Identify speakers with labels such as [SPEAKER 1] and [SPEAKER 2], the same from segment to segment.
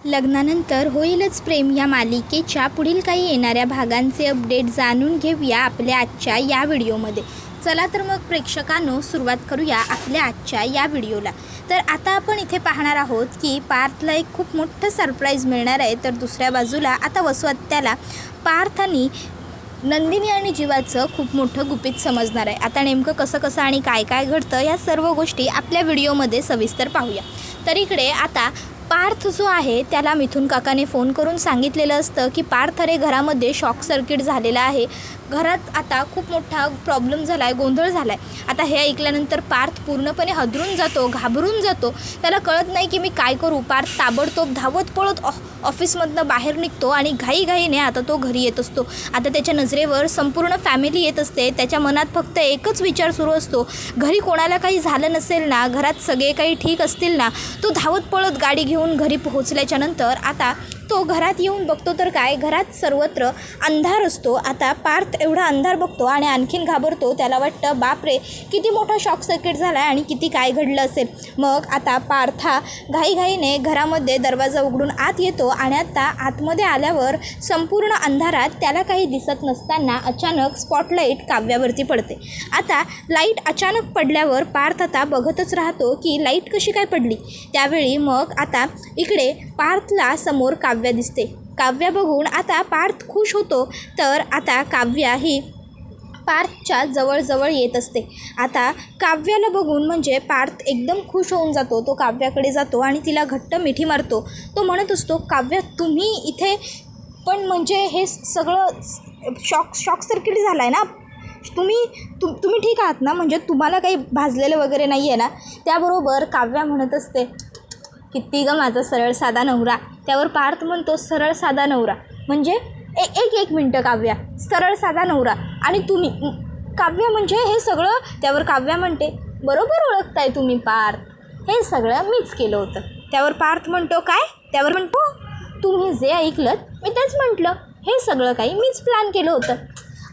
[SPEAKER 1] लग्नानंतर होईलच प्रेम या मालिकेच्या पुढील काही येणाऱ्या भागांचे अपडेट जाणून घेऊया आपल्या आजच्या या व्हिडिओमध्ये. चला तर मग प्रेक्षकांनो सुरुवात करूया आपल्या आजच्या या व्हिडिओला. तर आता आपण इथे पाहणार आहोत की पार्थला एक खूप मोठं सरप्राईज मिळणार आहे. तर दुसऱ्या बाजूला आता वसुहत्याला पार्थ आणि नंदिनी आणि जीवाचं खूप मोठं गुपित समजणार आहे. आता नेमकं कसं आणि काय काय घडतं या सर्व गोष्टी आपल्या व्हिडिओमध्ये सविस्तर पाहूया. तर इकडे आता पार्थ जो आहे त्याला मिथुन काकाने फोन करून सांगितलेलं असतं की पार्थ रे घरामध्ये शॉक सर्किट झालेला आहे, घरात आता खूप मोठा प्रॉब्लेम झाला आहे, गोंधळ झाला आहे. आता हे ऐकल्यानंतर पार्थ पूर्णपणे हादरून जातो, घाबरून जातो. त्याला कळत नाही की मी काय करू. पार्थ ताबडतोब धावत पळत ऑफिसमधनं बाहेर निघतो आणि घाईघाईने आता तो घरी येत असतो. आता त्याच्या नजरेवर संपूर्ण फॅमिली येत असते. त्याच्या मनात फक्त एकच विचार सुरू असतो, घरी कोणाला काही झालं नसेल ना, घरात सगळे काही ठीक असतील ना. तो धावत पळत गाडी घेऊन घरी पोहोचल्याच्या नंतर आता तो घरात येऊन बघतो तर काय, घरात सर्वत्र अंधार असतो. आता पार्थ एवढा अंधार बघतो आणि आणखीन घाबरतो. त्याला वाटतं बापरे किती मोठा शॉक सर्किट झाला आहे आणि किती काय घडलं असेल. मग आता पार्थ हा घाईघाईने घरामध्ये दरवाजा उघडून आत येतो आणि आता आतमध्ये आल्यावर संपूर्ण अंधारात त्याला काही दिसत नसताना अचानक स्पॉटलाईट काव्यावरती पडते. आता लाईट अचानक पडल्यावर पार्थ आता बघतच राहतो की लाईट कशी काय पडली. त्यावेळी मग आता इकडे पार्थला समोर काव्या दिसते. काव्या बघून आता पार्थ खुश होतो. तर आता काव्या ही पार्थच्या जवळ येत असते. आता काव्याला बघून म्हणजे पार्थ एकदम खुश होऊन जातो. तो काव्याकडे जातो आणि तिला घट्ट मिठी मारतो. तो म्हणत असतो, काव्या तुम्ही इथे पण म्हणजे हे सगळं शॉक सर्किट झालं आहे ना, तुम्ही ठीक आहात ना, म्हणजे तुम्हाला काही भाजलेलं वगैरे नाही आहे ना. त्याबरोबर काव्या म्हणत असते, किती ग माझा सरळ साधा नवरा. त्यावर पार्थ म्हणतो, सरळ साधा नवरा म्हणजे एक मिनटं काव्या, सरळ साधा नवरा आणि तुम्ही काव्या म्हणजे हे सगळं. त्यावर काव्या म्हणते, बरोबर ओळखताय तुम्ही पार्थ, हे सगळं मीच केलं होतं. त्यावर पार्थ म्हणतो, काय. त्यावर म्हणतो, तुम्ही जे ऐकलं मी तेच म्हटलं, हे सगळं काही मीच प्लॅन केलं होतं.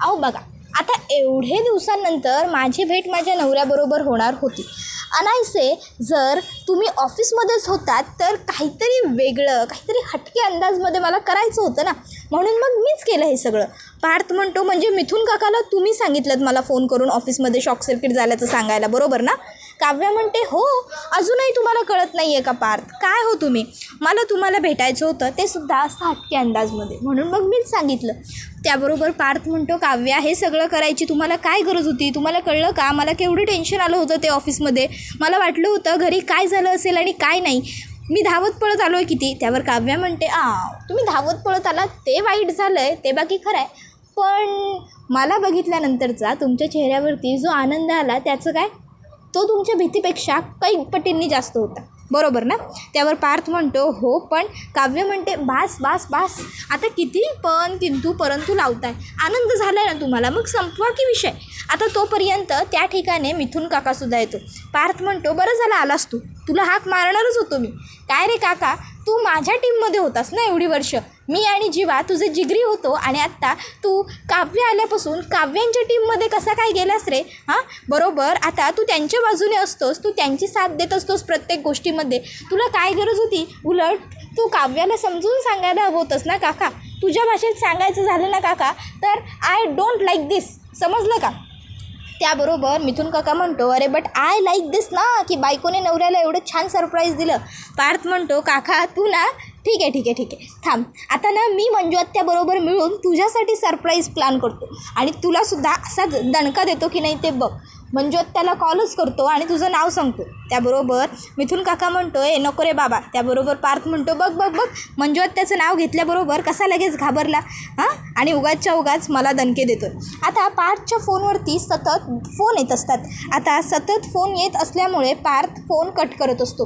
[SPEAKER 1] अहो बघा, आता एवढे दिवसांनंतर माझी भेट माझ्या नवऱ्याबरोबर होणार होती. अनायसे जर तुम्ही ऑफिसमध्येच होतात तर काहीतरी वेगळं, काहीतरी हटके अंदाजमध्ये मला करायचं होतं ना, म्हणून मग मीच केलं हे सगळं. पार्थ म्हणतो, म्हणजे मिथुन काकाला तुम्ही सांगितलं मला फोन करून ऑफिसमध्ये शॉक सर्किट झाल्याचं सांगायला, बरोबर ना. काव्या म्हणते, हो, अजूनही तुम्हाला कळत नाही आहे का पार्थ, काय हो तुम्ही, मला तुम्हाला भेटायचं होतं ते सुद्धा असं हटके अंदाजमध्ये, म्हणून मग मीच सांगितलं. त्याबरोबर पार्थ म्हणतो, काव्या हे सगळं करायची तुम्हाला काय गरज होती, तुम्हाला कळलं का, मला केवढं टेन्शन आलं होतं ते ऑफिसमध्ये, मला वाटलं होतं घरी काय झालं असेल आणि काय नाही, मी धावत पळत आलो आहे किती. त्यावर काव्या म्हणते, तुम्ही धावत पळत आलात ते वाईट झालं आहे, ते बाकी खरं आहे, पण मला बघितल्यानंतरचा तुमच्या चेहऱ्यावरती जो आनंद आला त्याचं काय, तो तुमच्या भीतीपेक्षा काही पटींनी जास्त होता, बरोबर ना. त्यावर पार्थ म्हणतो, हो, पण काव्य म्हणते, बास बास बास, आता किती पण किंतु परंतु लावताय, आनंद झाला आहे ना तुम्हाला, मग संपवा की विषय. आता तोपर्यंत त्या ठिकाणी मिथुन काकासुद्धा येतो. पार्थ म्हणतो, बरं झालं आलास तू, तुला हाक मारणारच होतो मी. काय रे काका, तू माझ्या टीममध्ये होतास ना एवढी वर्ष, मी आणि जीवा तुझे जिगरी होतो, आणि आत्ता तू काव्य आल्यापासून काव्यांच्या टीममध्ये कसा काय गेलास रे. बरोबर, आता तू त्यांच्या बाजूने असतोस, तू त्यांची साथ देत असतोस प्रत्येक गोष्टीमध्ये, तुला काय गरज होती. उलट तू काव्याला समजून सांगायला हवं होतंस ना काका. तुझ्या भाषेत सांगायचं झालं ना काका, तर आय डोंट लाईक दिस, समजलं का. त्याबरोबर मिथुन काका म्हणतो, अरे बट आय लाईक दिस ना, की बायकोने नवऱ्याला एवढं छान सरप्राईज दिलं. पार्थ म्हणतो, काका तू ना ठीक आहे थांब, आता ना मी मंजू आत्याबरोबर मिळून तुझ्यासाठी सरप्राईज प्लॅन करतो आणि तुलासुद्धा असा दणका देतो की नाही ते बघ. मंजू आत्याला कॉलच करतो आणि तुझं नाव सांगतो. त्याबरोबर मिथुन काका म्हणतो, नको रे बाबा. त्याबरोबर पार्थ म्हणतो, बघ मंजू आत्याचं नाव घेतल्याबरोबर कसा लगेच घाबरला आणि उगाच मला दणके देतो. आता पार्थच्या फोनवरती सतत फोन येत असतात. आता सतत फोन येत असल्यामुळे पार्थ फोन कट करत असतो.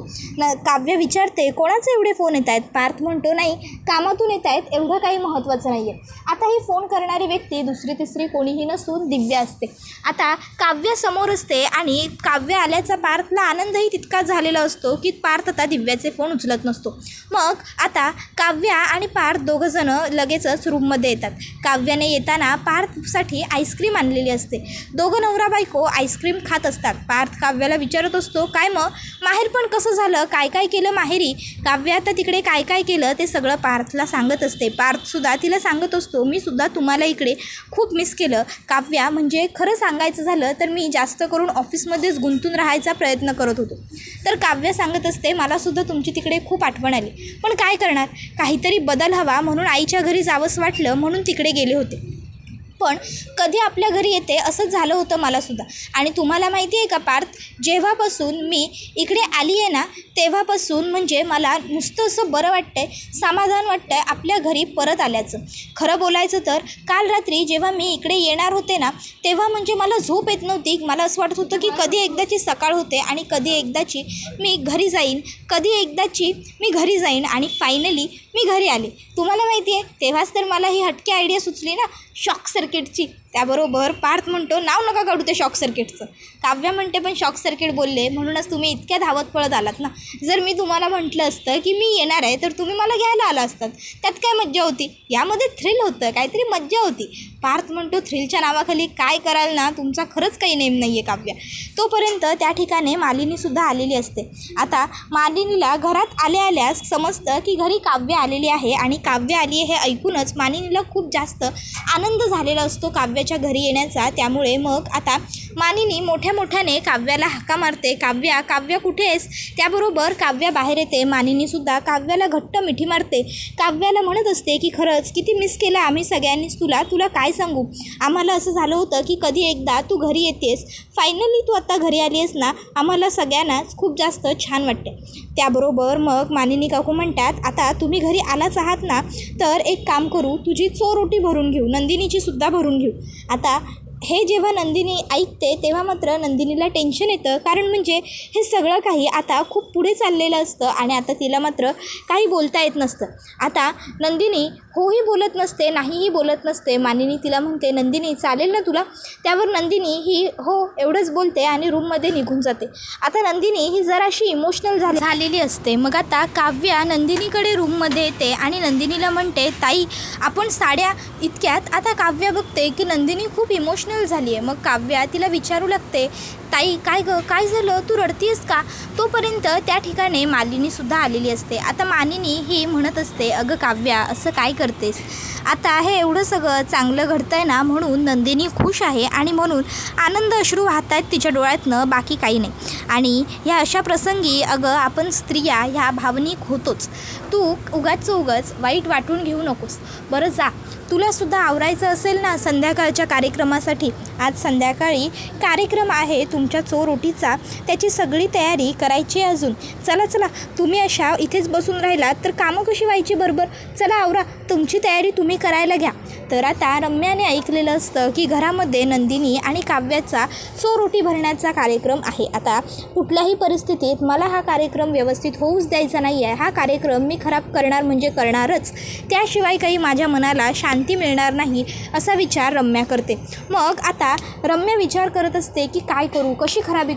[SPEAKER 1] काव्य विचारते, कोणाचे एवढे फोन येत आहेत. पार्थ म्हणतो, नाही, कामातून येत आहेत, एवढं काही महत्त्वाचं नाही आहे. आता ही फोन करणारी व्यक्ती दुसरी तिसरी कोणीही नसून दिव्या असते. आता काव्य समोर असते आणि काव्य आल्याचा पार्थला आनंदही तितकाच झालेला असतो की पार्थ आता दिव्याचे फोन उचलत नसतो. मग आता काव्या आणि पार्थ दोघंजणं लगेचच रूममध्ये येतात. काव्याने येताना पार्थसाठी आईस्क्रीम आणलेली असते. दोघं नवरा बायको आईस्क्रीम खात असतात. पार्थ काव्याला विचारत असतो, काय मग माहेर पण कसं झालं, काय काय केलं माहेरी. काव्य आता तिकडे काय काय केलं ते सगळं पार्थला सांगत असते. पार्थसुद्धा तिला सांगत असतो, मी सुद्धा तुम्हाला इकडे खूप मिस केलं. काव्या म्हणजे खरं सांगायचं झालं तर मी जास्त करून ऑफिसमध्येच गुंतून राहायचा प्रयत्न करत होतो. तर काव्य सांगत असते, मलासुद्धा तुमची तिकडे खूप आठवण आली, पण काय करणार, काहीतरी बदल हवा म्हणून आईच्या घरी जावंसं वाटलं म्हणून तिकडे गेले होते. पण कधी आपल्या घरी येते असंच झालं होतं मलासुद्धा. आणि तुम्हाला माहिती आहे का पार्थ, जेव्हापासून मी इकडे आली आहे ना तेव्हापासून म्हणजे मला नुसतं असं बरं वाटतं आहे, समाधान वाटतं आहे आपल्या घरी परत आल्याचं. खरं बोलायचं तर काल रात्री जेव्हा मी इकडे येणार होते ना तेव्हा म्हणजे मला झोप येत नव्हती. मला असं वाटत होतं की कधी एकदाची सकाळ होते आणि कधी एकदाची मी घरी जाईन, कधी एकदाची मी घरी जाईन आणि फायनली मी घरी आले. तुम्हाला माहिती आहे तेव्हाच तर मला ही हटकी आयडिया सुचली ना शॉक सर्किटची. त्याबरोबर पार्थ म्हणतो, नाव नका काढू ते शॉक सर्किटचं. काव्या म्हणते, पण शॉक सर्किट बोलले म्हणूनच तुम्ही इतक्या धावत पळत आलात ना. जर मी तुम्हाला म्हटलं असतं की मी येणार आहे तर तुम्ही मला घ्यायला आला असतात, त्यात काय मज्जा होती. यामध्ये थ्रिल होतं, काहीतरी मज्जा होती. पार्थ म्हणतो, थ्रिलच्या नावाखाली काय कराल ना, तुमचा खरंच काही नेम नाही आहे काव्या. तोपर्यंत त्या ठिकाणी मालिनीसुद्धा आलेली असते. आता मालिनीला घरात आल्यास समजतं की घरी काव्य आलेली आहे आणि काव्य आली आहे हे ऐकूनच मालिनीला खूप जास्त आनंद झालेला असतो काव्याच्या घरी येण्याचा. त्यामुळे मग आता मालिनी मोठ्याने काव्याला हाका मारते, काव्या काव्या कुठे आहेस. त्याबरोबर काव्या बाहेर येते. मालिनीसुद्धा काव्याला घट्ट मिठी मारते. काव्याला म्हणत असते की खरंच किती मिस केलं आम्ही सगळ्यांनीच तुला काय सांगू. आम्हाला असं झालं होतं की कधी एकदा तू घरी येतेस, फायनली तू आता घरी आली आहेस ना, आम्हाला सगळ्यांनाच खूप जास्त छान वाटते. त्याबरोबर मग मालिनी काकू म्हणतात, आता तुम्ही घरी आलाच आहात ना तर एक काम करू, तुझी चोरोटी भरून घेऊ, नंदिनीची सुद्धा भरून घेऊ. आता हे जेव्हा नंदिनी ऐकते तेव्हा मात्र नंदिनीला टेन्शन येतं, कारण म्हणजे हे सगळं काही आता खूप पुढे चाललेलं असतं आणि आता तिला मात्र काही बोलता येत नसतं. आता नंदिनी होही बोलत नसते, नाहीही बोलत नसते. मालिनी तिला म्हणते, नंदिनी चालेल ना तुला. त्यावर नंदिनी ही हो एवढंच बोलते आणि रूममध्ये निघून जाते. आता नंदिनी ही जराशी इमोशनल झालेली असते. मग आता काव्या नंदिनीकडे रूममध्ये येते आणि नंदिनीला म्हणते, ताई आपण साड्या इतक्यात. आता काव्या बघते की नंदिनी खूप इमोशनल झाली आहे. मग काव्या तिला विचारू लागते, ताई काय गं, काय झालं, तू रडतीयस का. तोपर्यंत त्या ठिकाणी मालिनीसुद्धा आलेली असते. आता मालिनी ही म्हणत असते, अगं काव्या असं काय करतेस. आता हे एवढं सगळं चांगलं घडतं आहे ना म्हणून नंदिनी खुश आहे आणि म्हणून आनंद अश्रू वाहत आहेत तिच्या डोळ्यातनं, बाकी काही नाही. आणि ह्या अशा प्रसंगी अगं आपण स्त्रिया ह्या भावनिक होतोच. तू उगाच वाईट वाटून घेऊ नकोस. बरं जा, तुलासुद्धा आवरायचं असेल ना संध्याकाळच्या कार्यक्रमासाठी. आज संध्याकाळी कार्यक्रम आहे तुमच्या चोरोटीचा, त्याची सगळी तयारी करायची आहे अजून. चला तुम्ही अशा इथेच बसून राहिलात तर कामं कशी व्हायची बरोबर. चला आवरा, तुमची तयारी तुम्ही करायला घ्या. तर आता रम्याने ऐकलेलं असतं की घरामध्ये नंदिनी आणि काव्याचा चोरोटी भरण्याचा कार्यक्रम आहे. आता कुठल्याही परिस्थितीत मला हा कार्यक्रम व्यवस्थित होऊच द्यायचा नाही आहे. हा कार्यक्रम मी खराब करणार म्हणजे करणारच, त्याशिवाय काही माझ्या मनाला शांती मिळणार नाही असा विचार रम्या करते. मग आता रम्या विचार करत असते की काय करू, कशी खराबी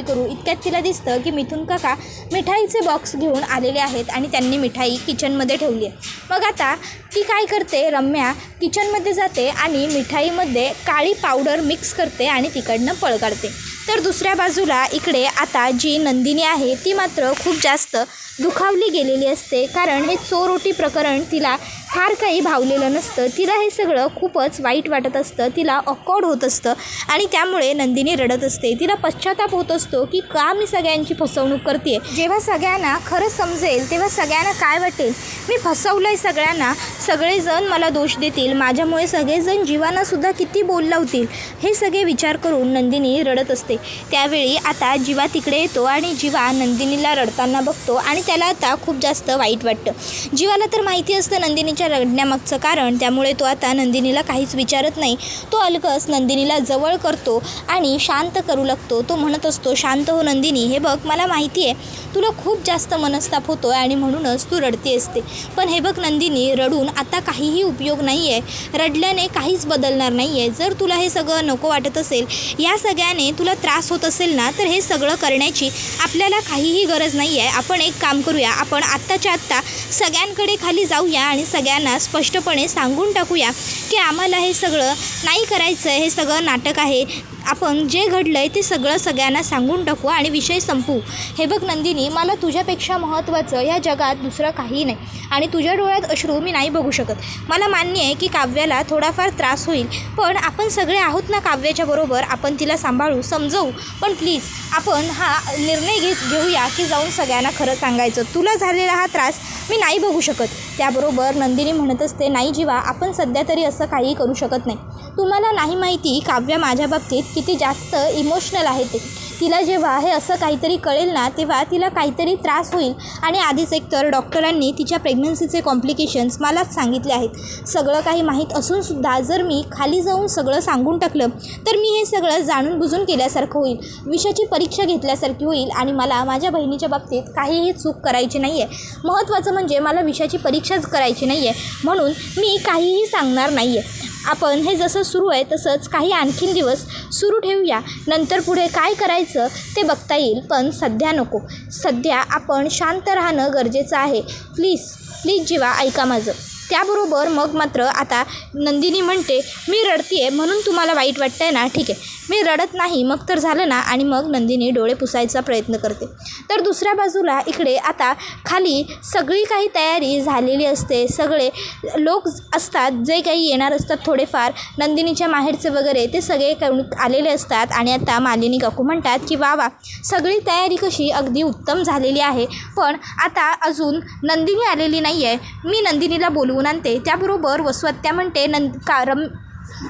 [SPEAKER 1] करू. इतक्यात तिला दिसतं की मिथुन काका मिठाईचे बॉक्स घेऊन आलेले आहेत आणि त्यांनी मिठाई किचनमध्ये ठेवली आहे. मग आता ती काय करते, रम्या किचनमध्ये जाते आणि मिठाईमध्ये काळी पावडर मिक्स करते आणि तिकडनं पळ काढते. तर दुसऱ्या बाजूला इकडे आता जी नंदिनी आहे ती मात्र खूप जास्त दुखावली गेलेली असते, कारण हे चोरोटी प्रकरण तिला फार काही भावलेलं नसतं. तिला हे सगळं खूपच वाईट वाटत असतं, तिला ऑकवर्ड होत असतं आणि त्यामुळे नंदिनी रडत असते. तिला पश्चाताप होत असतो की का मी सगळ्यांची फसवणूक करते. जेव्हा सगळ्यांना खरं समजेल तेव्हा सगळ्यांना काय वाटेल, मी फसवलं आहे सगळ्यांना, सगळेजण मला दोष देतील, माझ्यामुळे सगळेजण जीवानासुद्धा किती बोल लावतील. हे सगळे विचार करून नंदिनी रडत असते. त्यावेळी आता जीवा तिकडे येतो आणि जीवा नंदिनीला रडताना बघतो आणि त्याला आता खूप जास्त वाईट वाटतं. जीवाला तर माहिती असतं नंदिनीच्या रडण्यामागचं कारण, त्यामुळे तो आता नंदिनीला काहीच विचारत नाही. तो अलगस नंदिनीला जवळ करतो आणि शांत करू लागतो. तो म्हणत असतो, शांत हो नंदिनी, हे बघ मला माहिती आहे तुला खूप जास्त मनस्ताप होतो आहे आणि म्हणूनच तू रडती असते, पण हे बघ नंदिनी, रडून आता काहीही उपयोग नाही आहे. रडल्याने काहीच बदलणार नाही आहे. जर तुला हे सगळं नको वाटत असेल, या सगळ्याने तुला त्रास होत असेल ना, तर हे सगळं करण्याची आपल्याला काहीही गरज नाही आहे. आपण एक काम करूया, आपण आत्ताच्या आत्ता सगळ्यांकडे खाली जाऊया आणि सगळ्यांना स्पष्टपणे सांगून टाकूया की आम्हाला हे सगळं नाही करायचं आहे, हे सगळं नाटक आहे. आपण जे घडलं आहे ते सगळं सगळ्यांना सांगून टाकू आणि विषय संपवू. हे बघ नंदिनी, मला तुझ्यापेक्षा महत्त्वाचं या जगात दुसरं काही नाही आणि तुझ्या डोळ्यात अश्रू मी नाही बघू शकत. मला मान्य आहे की काव्याला थोडाफार त्रास होईल, पण आपण सगळे आहोत ना काव्याच्या बरोबर. आपण तिला सांभाळू, समजवू. पण प्लीज आपण हा निर्णय घेऊया की जाऊन सगळ्यांना खरं सांगायचं. तुला झालेला हा त्रास मी नाही बघू शकत. त्याबरोबर नंदिनी म्हणत असते, नाही जीवा, आपण सध्या तरी असं काही करू शकत नाही. तुम्हाला नाही माहिती काव्य माझ्या बाबतीत किती जास्त इमोशनल आहे ते. तिला जेव्हा हे असं काहीतरी कळेल ना, तेव्हा तिला काहीतरी त्रास होईल. आणि आधीच एकतर डॉक्टरांनी तिच्या प्रेग्नन्सीचे कॉम्प्लिकेशन्स मलाच सांगितले आहेत. सगळं काही माहीत असूनसुद्धा जर मी खाली जाऊन सगळं सांगून टाकलं तर मी हे सगळं जाणून बुजून केल्यासारखं होईल, विषयाची परीक्षा घेतल्यासारखी होईल आणि मला माझ्या बहिणीच्या बाबतीत काहीही चूक करायची नाही आहे. महत्त्वाचं म्हणजे मला विषयाची परीक्षाच करायची नाही आहे, म्हणून मी काहीही सांगणार नाही आहे. आपण हे जसं सुरू आहे तसंच काही आणखीन दिवस सुरू ठेवूया. नंतर पुढे काय करायचं ते बघता येईल, पण सध्या नको. सध्या आपण शांत राहणं गरजेचं आहे. प्लीज जीवा, ऐका माझं. त्याबरोबर मग मात्र आता नंदिनी म्हणते, मी रडते म्हणून तुम्हाला वाईट वाटतं आहे ना, ठीक आहे, मी रडत नाही, मग तर झालं ना. आणि मग नंदिनी डोळे पुसायचा प्रयत्न करते. तर दुसऱ्या बाजूला इकडे आता खाली सगळी काही तयारी झालेली असते. सगळे लोक असतात, जे काही येणार असतात थोडेफार नंदिनीच्या माहेरचे वगैरे, ते सगळे आलेले असतात. आणि आता मालिनी काकू म्हणतात की वा, सगळी तयारी कशी अगदी उत्तम झालेली आहे, पण आता अजून नंदिनी आलेली नाही आहे. मी नंदिनीला बोलवून आणते. त्याबरोबर वसुहत्या म्हणते,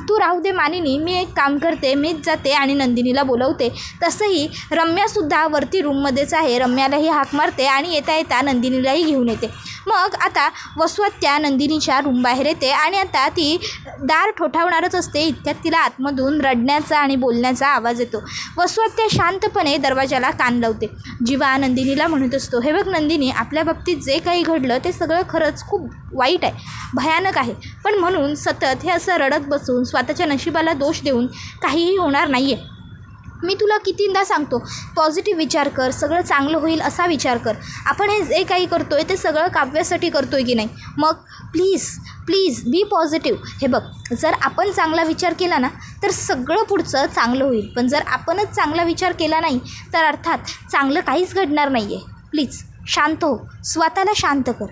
[SPEAKER 1] तू राहू दे मानिनी, मी एक काम करते, मीच जाते आणि नंदिनीला बोलवते. तसंही रम्यासुद्धा वरती रूममध्येच आहे. रम्यालाही हाक मारते आणि येता येता नंदिनीलाही घेऊन येते. मग आता वसुहत्या नंदिनीच्या रूमबाहेर येते आणि आता ती दार ठोठावणारच असते, इतक्यात तिला आतमधून रडण्याचा आणि बोलण्याचा आवाज येतो. वसुहत्या शांतपणे दरवाजाला कान लावते. जीवा नंदिनीला म्हणत असतो, हे बघ नंदिनी, आपल्या बाबतीत जे काही घडलं ते सगळं खरंच खूप वाईट आहे, भयानक आहे, पण म्हणून सतत हे असं रडत बसून स्वतःच्या नशिबाला दोष देऊन काहीही होणार नाही आहे. मी तुला कितींदा सांगतो, पॉझिटिव्ह विचार कर, सगळं चांगलं होईल असा विचार कर. आपण हे जे काही करतो आहे ते सगळं काव्यासाठी करतो आहे की नाही? मग प्लीज बी पॉझिटिव्ह. हे बघ, जर आपण चांगला विचार केला ना तर सगळं पुढचं चांगलं होईल, पण जर आपणच चांगला विचार केला नाही तर अर्थात चांगलं काहीच घडणार नाही आहे. प्लीज शांत हो, स्वतःला शांत कर.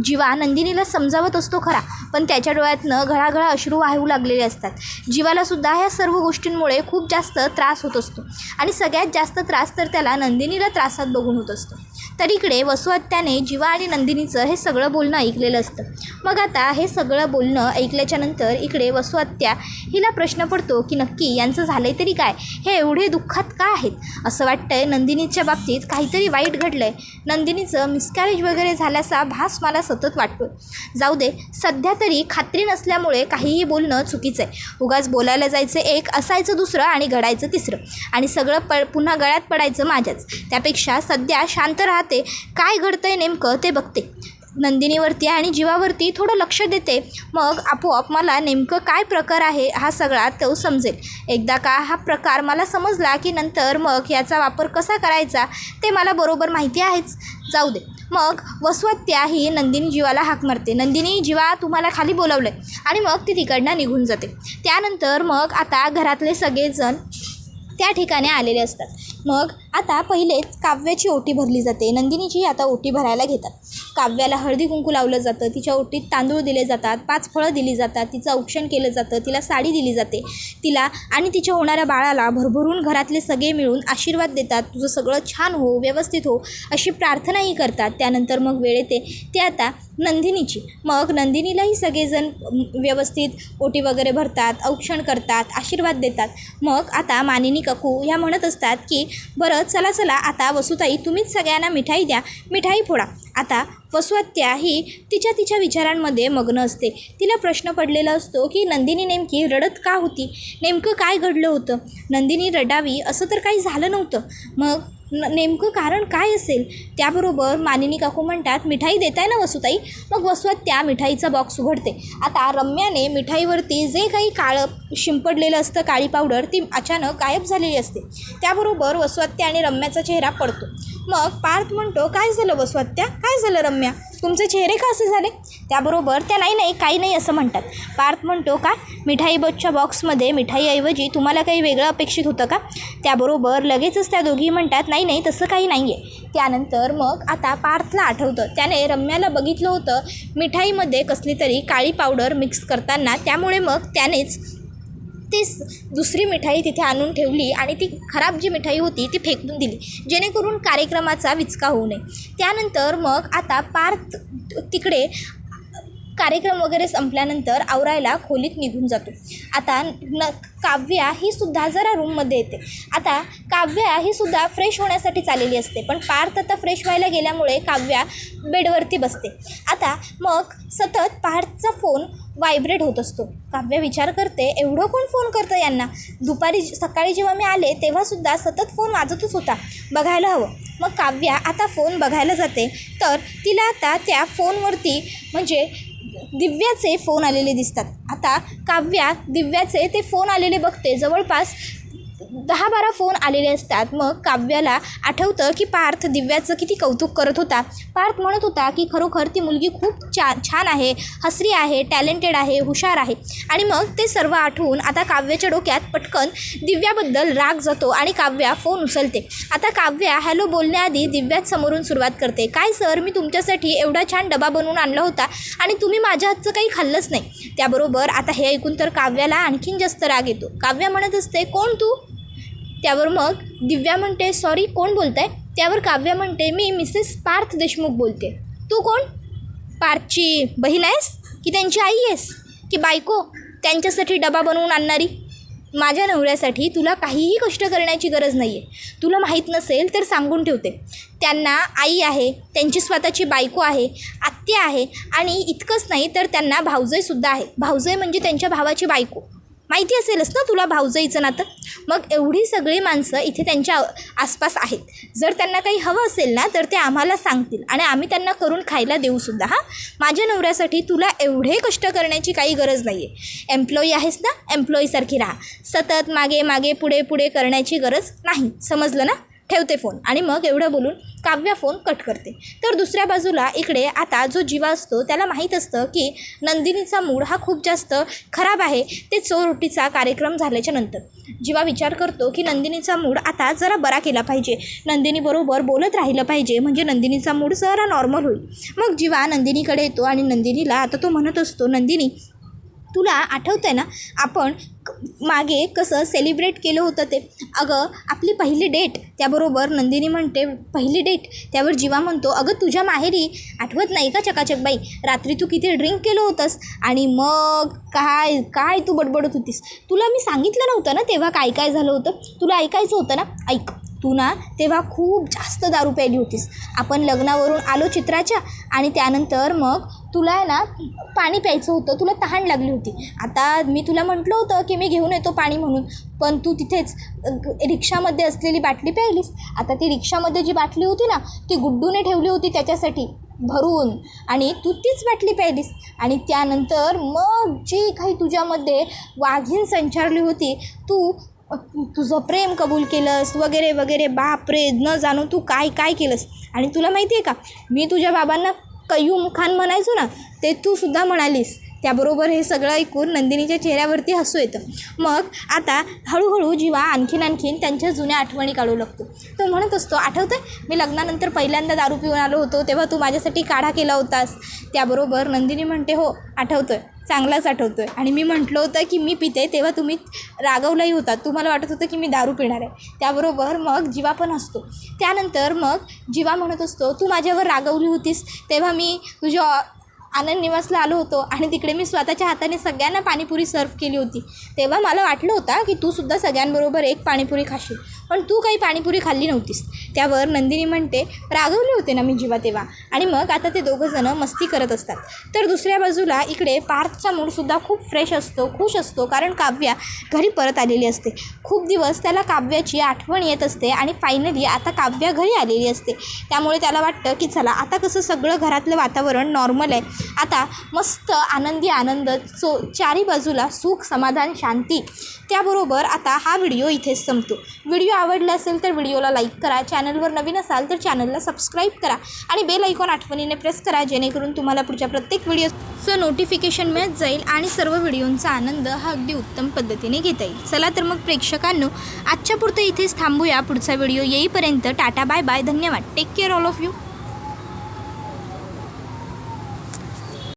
[SPEAKER 1] जीवा नंदिनीला समजावत असतो खरा, पण त्याच्या डोळ्यातनं घळाघळा अश्रू वाहू लागलेले असतात. जीवालासुद्धा ह्या सर्व गोष्टींमुळे खूप जास्त त्रास होत असतो आणि सगळ्यात जास्त त्रास तर त्याला नंदिनीला त्रासात बघून होत असतो. तर इकडे वसुहत्याने जीवा आणि नंदिनीचं हे सगळं बोलणं ऐकलेलं असतं. मग आता हे सगळं बोलणं ऐकल्याच्यानंतर इकडे वसुहत्या हिला प्रश्न पडतो की नक्की यांचं झालं आहे तरी काय, हे एवढे दुःखात का आहेत? असं वाटतंय नंदिनीच्या बाबतीत काहीतरी वाईट घडलं आहे. नंदिनीचं मिसकॅरेज वगैरे झाल्याचा भास मला सतत वाटतो. जाऊ दे, सध्या तरी खात्री नसल्यामुळे काहीही बोलणं चुकीचं आहे. उगाच बोलायला जायचं एक, असायचं दुसरं आणि घडायचं तिसरं आणि सगळं पुन्हा गळ्यात पडायचं माझ्याच. त्यापेक्षा सध्या शांत राहते, काय घडतंय नेमकं ते बघते. नंदिनीवरती आणि जीवावरती थोडं लक्ष देते, मग आपोआप मला नेमकं काय प्रकार आहे हा सगळा तो समजेल. एकदा का हा प्रकार मला समजला की नंतर मग याचा वापर कसा करायचा ते मला बरोबर माहिती आहेच. जाऊ दे. मग वसुहत्या ही नंदिनी जीवाला हाक मारते, नंदिनी जीवा तुम्हाला खाली बोलावलं आहे, आणि मग ती तिकडनं निघून जाते. त्यानंतर मग आता घरातले सगळेजण त्या ठिकाणी आलेले असतात. मग आता पहिलेच काव्याची ओटी भरली जाते. नंदिनीची आता ओटी भरायला घेतात. काव्याला हळदी कुंकू लावलं जातं, तिच्या ओटीत तांदूळ दिले जातात, 5 फळं दिली जातात, तिचं औक्षण केलं जातं, तिला साडी दिली जाते. तिला आणि तिच्या होणाऱ्या बाळाला भरभरून घरातले सगळे मिळून आशीर्वाद देतात, तुझं सगळं छान हो, व्यवस्थित हो अशी प्रार्थनाही करतात. त्यानंतर मग वेळ येते ते आता नंदिनीची. मग नंदिनीलाही सगळेजण व्यवस्थित ओटी वगैरे भरतात, औक्षण करतात, आशीर्वाद देतात. मग आता मानिनी काकू ह्या म्हणत असतात की बरं चला आता वसुताई तुम्हीच सगळ्यांना मिठाई द्या, मिठाई फोडा. आता वसुहत्या ही तिच्या विचारांमध्ये मग्न असते. तिला प्रश्न पडलेला असतो की नंदिनी नेमकी रडत का होती, नेमकं काय घडलं होतं. नंदिनी रडावी असं तर काही झालं नव्हतं, मग नेमकं कारण काय असेल. त्याबरोबर मानिनी काकू म्हणतात, मिठाई देताय ना वसुताई. मग वसुहत्या मिठाईचा बॉक्स उघडते. आता रम्याने मिठाईवरती जे काही काळं शिंपडलेलं असतं, काळी पावडर, ती अचानक गायब झालेली असते. त्याबरोबर वसुहत्या आणि रम्याचा चेहरा पडतो. मग पार्थ म्हणतो, काय झालं वसुहत्या, काय झालं रम्या, तुमचे चेहरे का असे झाले. त्याबरोबर त्या नाही काही नाही असं म्हणतात. पार्थ म्हणतो, का मिठाई बॉक्समध्ये मिठाईऐवजी तुम्हाला काही वेगळं अपेक्षित होतं का. त्याबरोबर लगेचच त्या दोघी म्हणतात, नाही तसं काही नाही आहे. त्यानंतर मग आता पार्थला आठवतं, त्याने रम्याला बघितलं होतं मिठाईमध्ये कसली तरी काळी पावडर मिक्स करताना. त्यामुळे मग त्यानेच ती दुसरी मिठाई तिथे आणून ठेवली आणि ती खराब जी मिठाई होती ती फेकून दिली, जेणेकरून कार्यक्रमाचा विचका होऊ नये. त्यानंतर मग आता पार्थ तिकडे कार्यक्रम वगैरे संपल्यानंतर आवरायला खोलीत निघून जातो. आता काव्या ही सुद्धा जरा रूममध्ये येते. आता काव्या ही सुद्धा फ्रेश होण्यासाठी चाललेली असते, पण पार्थ आता फ्रेश व्हायला गेल्यामुळे काव्या बेडवरती बसते. आता मग सतत पार्थचा फोन व्हायब्रेट होत असतो. काव्या विचार करते, एवढं कोण फोन करतं यांना. सकाळी जेव्हा मी आले तेव्हासुद्धा सतत फोन वाजतच होता, बघायला हवं. मग काव्या आता फोन बघायला जाते, तर तिला आता त्या फोनवरती म्हणजे दिव्याचे फोन आलेले दिसतात. आता काव्या दिव्याचे ते फोन आलेले बघते, जवळपास 10-12 फोन आलेले असतात. मग काव्याला आठवतं की पार्थ दिव्याचं किती कौतुक करत होता. पार्थ म्हणत होता की खरोखर ती मुलगी खूप छान आहे, हसरी आहे, टॅलेंटेड आहे, हुशार आहे. आणि मग ते सर्व आठवून आता काव्याच्या डोक्यात पटकन दिव्याबद्दल राग जातो आणि काव्या फोन उचलते. आता काव्या हॅलो बोलण्याआधी दिव्यात समोरून सुरुवात करते, काय सर, मी तुमच्यासाठी एवढा छान डबा बनवून आणला होता आणि तुम्ही माझ्या हातचं काही खाल्लंच नाही. त्याबरोबर आता हे ऐकून तर काव्याला आणखीन जास्त राग येतो. काव्या म्हणत असते, कोण तू. त्यावर मग दिव्या म्हणते, सॉरी कोण बोलताय. त्यावर काव्या म्हणते, मी मिसेस पार्थ देशमुख बोलते. तू कोण, पार्थची बहीण आहेस की त्यांची आई आहेस की बायको, त्यांच्यासाठी डबा बनवून आणणारी. माझ्या नवऱ्यासाठी तुला काहीही कष्ट करण्याची गरज नाही आहे. तुला माहीत नसेल तर सांगून ठेवते, त्यांना आई आहे, त्यांची स्वतःची बायको आहे, आत्या आहे आणि इतकंच नाही तर त्यांना भाऊजयसुद्धा आहे. भाऊजय म्हणजे त्यांच्या भावाची बायको. माहिती असेलच ना तुला भाऊजईचं नातं. मग एवढी सगळी माणसं इथे त्यांच्या आसपास आहेत. जर त्यांना काही हवं असेल ना तर ते आम्हाला सांगतील आणि आम्ही त्यांना करून खायला देऊसुद्धा. माझ्या नवऱ्यासाठी तुला एवढे कष्ट करण्याची काही गरज नाही आहे. एम्प्लॉई आहेस ना, एम्प्लॉईसारखी राहा. सतत मागे पुढे करण्याची गरज नाही, समजलं ना. ठेवते फोन. आणि मग एवढं बोलून काव्या फोन कट करते. तर दुसऱ्या बाजूला इकडे आता जो जीवा असतो त्याला माहीत असतं की नंदिनीचा मूड हा खूप जास्त खराब आहे, ते चोरोटीचा कार्यक्रम झाल्याच्या नंतर. जीवा विचार करतो की नंदिनीचा मूड आता जरा बरा केला पाहिजे, नंदिनीबरोबर बोलत राहिलं पाहिजे, म्हणजे नंदिनीचा मूड जरा नॉर्मल होईल. मग जीवा नंदिनीकडे येतो आणि नंदिनीला आता तो म्हणत असतो, नंदिनी तुला आठवतं आहे ना आपण मागे कसं सेलिब्रेट केलं होतं ते. अगं आपली पहिली डेट. त्याबरोबर नंदिनी म्हणते, पहिली डेट. त्यावर जीवा म्हणतो, अगं तुझ्या माहेरी आठवत नाही का चकाचकबाई, रात्री तू किती ड्रिंक केलं होतंस आणि मग काय तू बडबडत होतीस. तुला मी सांगितलं नव्हतं ना तेव्हा काय झालं होतं, तुला ऐकायचं होतं ना. ऐक, तू ना तेव्हा खूप जास्त दारू प्यायली होतीस. आपण लग्नावरून आलो चित्राच्या आणि त्यानंतर मग तुला ना पाणी प्यायचं होतं, तुला तहान लागली होती. आता मी तुला म्हटलं होतं की मी घेऊन येतो पाणी म्हणून, पण तू तिथेच रिक्षामध्ये असलेली बाटली प्यायलीस. आता ती रिक्षामध्ये जी बाटली होती ना ती गुड्डूने ठेवली होती त्याच्यासाठी भरून, आणि तू तीच बाटली प्यायलीस. आणि त्यानंतर मग जी काही तुझ्यामध्ये वाघीण संचारली होती, तू तुझं प्रेम कबूल केलंस वगैरे. बापरे, न जाणू तू काय केलंस. आणि तुला माहिती आहे का, मी तुझ्या बाबांना कय्यूम खान म्हणायचो ना, ते तू सुद्धा म्हणालीस. त्याबरोबर हे सगळं ऐकून नंदिनीच्या चेहऱ्यावरती हसू येतं. मग आता हळूहळू जीवा आणखीन त्यांच्या जुन्या आठवणी काढू लागतो. तो म्हणत असतो, आठवतं मी लग्नानंतर पहिल्यांदा दारू पिऊन आलो होतो तेव्हा तू माझ्यासाठी काढा केला होतास. त्याबरोबर नंदिनी म्हणते, हो आठवतोय, चांगलाच आठवतोय. आणि मी म्हटलं होतं की मी पिते तेव्हा तुम्ही रागवलाही होता, तुम्हाला वाटत होतं की मी दारू पिणार आहे. त्याबरोबर मग जीवा पण हसतो. त्यानंतर मग जीवा म्हणत असतो, तू माझ्यावर रागवली होतीस तेव्हा मी तुझ्या आनंद निवासला आलो होतो आणि तिकडे मी स्वतःच्या हाताने सगळ्यांना पाणीपुरी सर्व केली होती. तेव्हा मला वाटलं होतं की तू सुद्धा सगळ्यांबरोबर एक पाणीपुरी खाशील, पण तू काही पाणीपुरी खाल्ली नव्हतीस. त्यावर नंदिनी म्हणते, रागवले होते ना मी जीवा तेव्हा. आणि मग आता ते दोघंजणं मस्ती करत असतात. तर दुसऱ्या बाजूला इकडे पार्थचा मूडसुद्धा खूप फ्रेश असतो, खुश असतो, कारण काव्या घरी परत आलेली असते. खूप दिवस त्याला काव्याची आठवण येत असते आणि फायनली आता काव्या घरी आलेली असते. त्यामुळे त्याला वाटतं की चला आता कसं सगळं घरातलं वातावरण नॉर्मल आहे, आता मस्त आनंदी आनंद, चारी बाजूला सुख, समाधान, शांती. त्याबरोबर आता हा व्हिडिओ इथेच संपतो. व्हिडिओ आवडला असेल तर व्हिडिओला लाईक करा, चॅनलवर नवीन असाल तर चॅनलला सबस्क्राईब करा आणि बेल आयकॉन आठवणीने प्रेस करा, जेणेकरून तुम्हाला पुढच्या प्रत्येक व्हिडिओचं नोटिफिकेशन मिळत जाईल आणि सर्व व्हिडिओंचा आनंद हा अगदी उत्तम पद्धतीने घेता येईल. चला तर मग प्रेक्षकांनो, आजच्या पुरतं इथेच थांबूया. पुढचा व्हिडिओ येईपर्यंत टाटा, बाय बाय, धन्यवाद. Take care all of you.